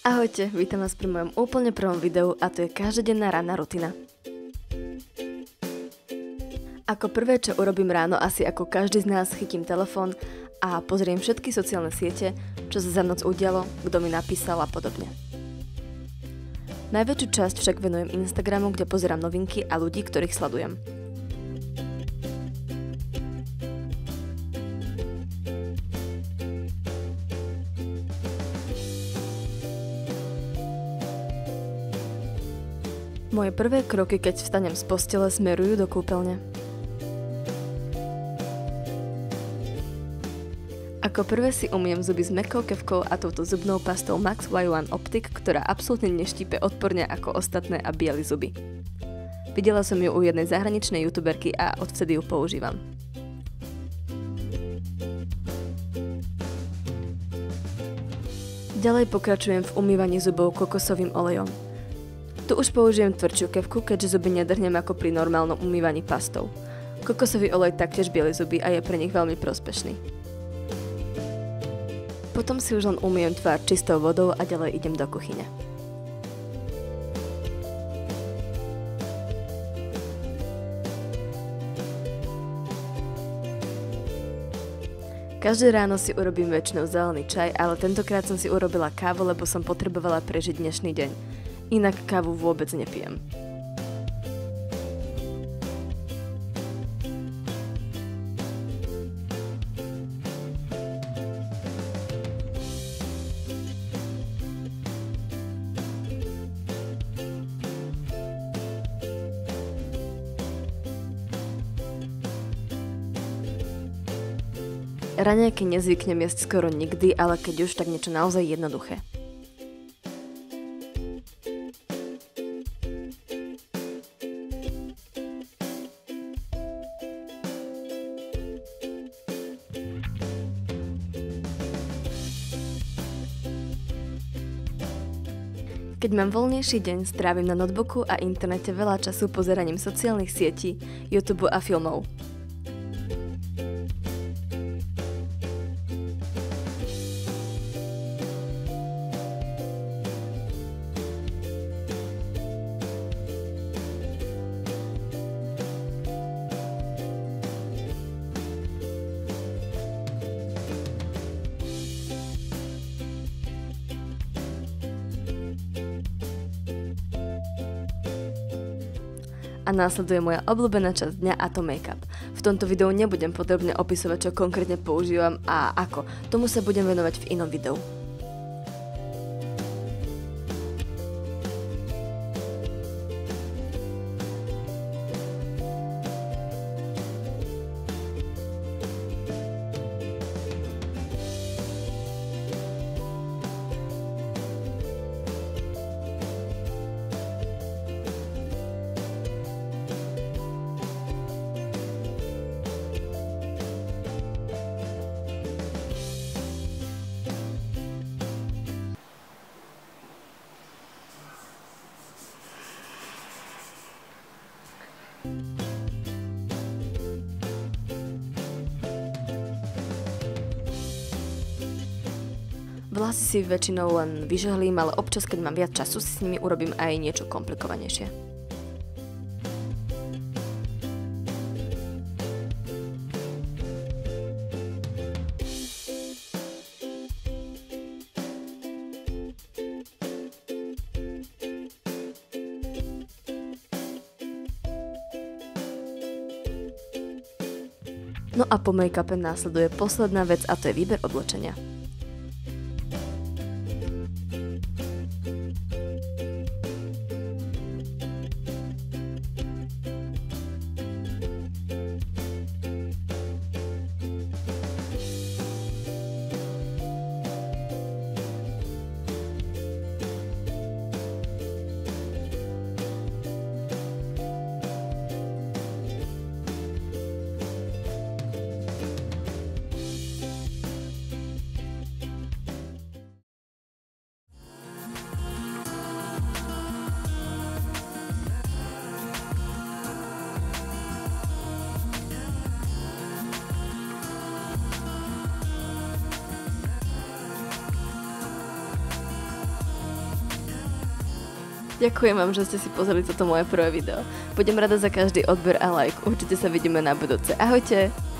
Ahojte, vítam vás pri mojom úplne prvom videu a to je každodenná ranná rutina. Ako prvé, čo urobím ráno, asi ako každý z nás, chytím telefón a pozriem všetky sociálne siete, čo sa za noc udialo, kto mi napísal a podobne. Najväčšiu časť však venujem Instagramu, kde pozerám novinky a ľudí, ktorých sledujem. Moje prvé kroky, keď vstanem z postele, smerujú do kúpeľne. Ako prvé si umyjem zuby s mäkkou kefkou a touto zubnou pastou Max Y1 Optic, ktorá absolútne neštípe odporne ako ostatné a bieli zuby. Videla som ju u jednej zahraničnej youtuberky a odvtedy ju používam. Ďalej pokračujem v umývaní zubov kokosovým olejom. Tu už použijem tvrdšiu kefku, keďže zuby nedrhnem ako pri normálnom umývaní pastou. Kokosový olej taktiež bieli zuby a je pre nich veľmi prospešný. Potom si už len umyjem tvár čistou vodou a ďalej idem do kuchyne. Každé ráno si urobím väčšinou zelený čaj, ale tentokrát som si urobila kávu, lebo som potrebovala prežiť dnešný deň. Inak kávu vôbec nepijem. Raňajky nezvyknem jesť skoro nikdy, ale keď už, tak niečo naozaj jednoduché. Keď mám voľnejší deň, strávim na notebooku a internete veľa času pozeraním sociálnych sietí, YouTube a filmov. A následuje moja obľúbená časť dňa a to make-up. V tomto videu nebudem podrobne opisovať, čo konkrétne používam a ako. Tomu sa budem venovať v inom videu. Vlasy si väčšinou len vyžehlím, ale občas, keď mám viac času, si s nimi urobím aj niečo komplikovanejšie. No a po make-upe následuje posledná vec a to je výber oblečenia. Ďakujem vám, že ste si pozreli toto moje prvé video. Budem rada za každý odber a like. Určite sa vidíme na budúce. Ahojte!